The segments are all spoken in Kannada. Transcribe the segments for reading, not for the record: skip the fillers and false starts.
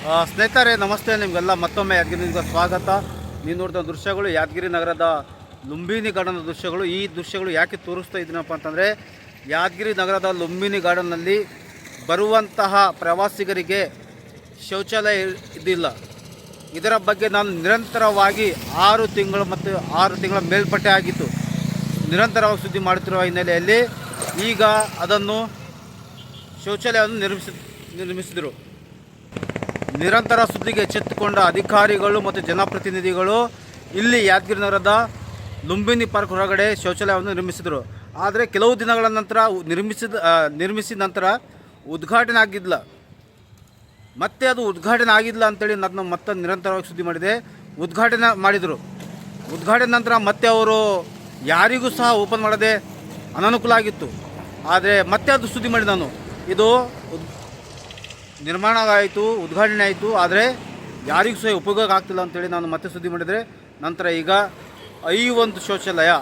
ಸ್ನೇಹಿತರೆ ನಮಸ್ತೆ, ನಿಮಗೆಲ್ಲ ಮತ್ತೊಮ್ಮೆ ಯಾದಗಿರಿ ನ್ಯೂಸ್ಗೆ ಸ್ವಾಗತ. ನೀವು ನೋಡಿದ ದೃಶ್ಯಗಳು ಯಾದಗಿರಿ ನಗರದ ಲುಂಬಿನಿ ಗಾರ್ಡನ್ ದೃಶ್ಯಗಳು. ಈ ದೃಶ್ಯಗಳು ಯಾಕೆ ತೋರಿಸ್ತಾ ಇದ್ದೀನಪ್ಪ ಅಂತಂದರೆ, ಯಾದಗಿರಿ ನಗರದ ಲುಂಬಿನಿ ಗಾರ್ಡನ್ನಲ್ಲಿ ಬರುವಂತಹ ಪ್ರವಾಸಿಗರಿಗೆ ಶೌಚಾಲಯ ಇದ್ದಿಲ್ಲ. ಇದರ ಬಗ್ಗೆ ನಾನು ನಿರಂತರವಾಗಿ 6 ತಿಂಗಳು ಮತ್ತು 6 ತಿಂಗಳ ಮೇಲ್ಪಟ್ಟೆ ಆಗಿತ್ತು ನಿರಂತರವಾಗಿ ಸುದ್ದಿ ಮಾಡುತ್ತಿರುವ ಹಿನ್ನೆಲೆಯಲ್ಲಿ ಈಗ ಅದನ್ನು ಶೌಚಾಲಯವನ್ನು ನಿರ್ಮಿಸಿದರು. ನಿರಂತರ ಸುದ್ದಿಗೆ ಎಚ್ಚೆತ್ತುಕೊಂಡ ಅಧಿಕಾರಿಗಳು ಮತ್ತು ಜನಪ್ರತಿನಿಧಿಗಳು ಇಲ್ಲಿ ಯಾದಗಿರಿ ನಗರದ ಲುಂಬಿನಿ ಪಾರ್ಕ್ ಹೊರಗಡೆ ಶೌಚಾಲಯವನ್ನು ನಿರ್ಮಿಸಿದರು. ಆದರೆ ಕೆಲವು ದಿನಗಳ ನಂತರ ನಿರ್ಮಿಸಿದ ನಂತರ ಉದ್ಘಾಟನೆ ಆಗಿಲ್ಲ. ಮತ್ತೆ ಅದು ಉದ್ಘಾಟನೆ ಆಗಿಲ್ಲ ಅಂತೇಳಿ ನಾನು ಮತ್ತೆ ನಿರಂತರವಾಗಿ ಸುದ್ದಿ ಮಾಡಿದೆ. ಉದ್ಘಾಟನೆ ಮಾಡಿದರು. ಉದ್ಘಾಟನೆ ನಂತರ ಮತ್ತೆ ಅವರು ಯಾರಿಗೂ ಸಹ ಓಪನ್ ಮಾಡದೆ ಅನನುಕೂಲ ಆಗಿತ್ತು. ಆದರೆ ಮತ್ತೆ ಅದು ಸುದ್ದಿ ಮಾಡಿ ನಾನು ಇದು ನಿರ್ಮಾಣ ಆಯಿತು, ಉದ್ಘಾಟನೆ ಆಯಿತು, ಆದರೆ ಯಾರಿಗೂ ಸಹ ಉಪಯೋಗ ಆಗ್ತಿಲ್ಲ ಅಂತೇಳಿ ನಾನು ಮತ್ತೆ ಸುದ್ದಿ ಮಾಡಿದರೆ, ನಂತರ ಈಗ ಈ ಒಂದು ಶೌಚಾಲಯ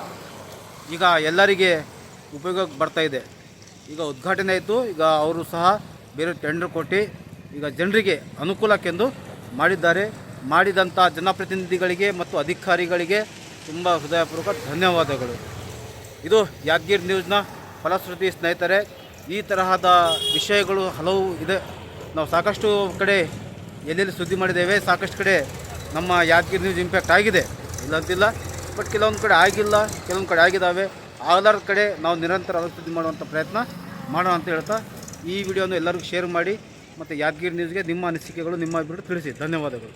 ಈಗ ಎಲ್ಲರಿಗೆ ಉಪಯೋಗಕ್ಕೆ ಬರ್ತಾಯಿದೆ. ಈಗ ಉದ್ಘಾಟನೆ ಆಯಿತು. ಈಗ ಅವರು ಸಹ ಬೇರೆ ಟೆಂಡರ್ ಕೊಟ್ಟು ಈಗ ಜನರಿಗೆ ಅನುಕೂಲಕ್ಕೆಂದು ಮಾಡಿದ್ದಾರೆ. ಮಾಡಿದಂಥ ಜನಪ್ರತಿನಿಧಿಗಳಿಗೆ ಮತ್ತು ಅಧಿಕಾರಿಗಳಿಗೆ ತುಂಬ ಹೃದಯಪೂರ್ವಕ ಧನ್ಯವಾದಗಳು. ಇದು ಯಾದಗಿರಿ ನ್ಯೂಸ್ನ ಫಲಶ್ರುತಿ. ಸ್ನೇಹಿತರೆ, ಈ ತರಹದ ವಿಷಯಗಳು ಹಲವು ಇದೆ. ನಾವು ಸಾಕಷ್ಟು ಕಡೆ ಎಲ್ಲೆಲ್ಲಿ ಸುದ್ದಿ ಮಾಡಿದ್ದೇವೆ, ಸಾಕಷ್ಟು ಕಡೆ ನಮ್ಮ ಯಾದಗಿರಿ ನ್ಯೂಸ್ ಇಂಪ್ಯಾಕ್ಟ್ ಆಗಿದೆ, ಇಲ್ಲಂತಿಲ್ಲ. ಬಟ್ ಕೆಲವೊಂದು ಕಡೆ ಆಗಿಲ್ಲ, ಕೆಲವೊಂದು ಕಡೆ ಆಗಿದ್ದಾವೆ. ಆಗಲಾರ್ದ ಕಡೆ ನಾವು ನಿರಂತರ ಸುದ್ದಿ ಮಾಡುವಂಥ ಪ್ರಯತ್ನ ಮಾಡೋಣ ಅಂತ ಹೇಳ್ತಾ ಈ ವಿಡಿಯೋನ ಎಲ್ಲರಿಗೂ ಶೇರ್ ಮಾಡಿ ಮತ್ತು ಯಾದಗಿರಿ ನ್ಯೂಸ್ಗೆ ನಿಮ್ಮ ಅನಿಸಿಕೆಗಳು, ನಿಮ್ಮ ಅಭಿಪ್ರಾಯ ತಿಳಿಸಿ. ಧನ್ಯವಾದಗಳು.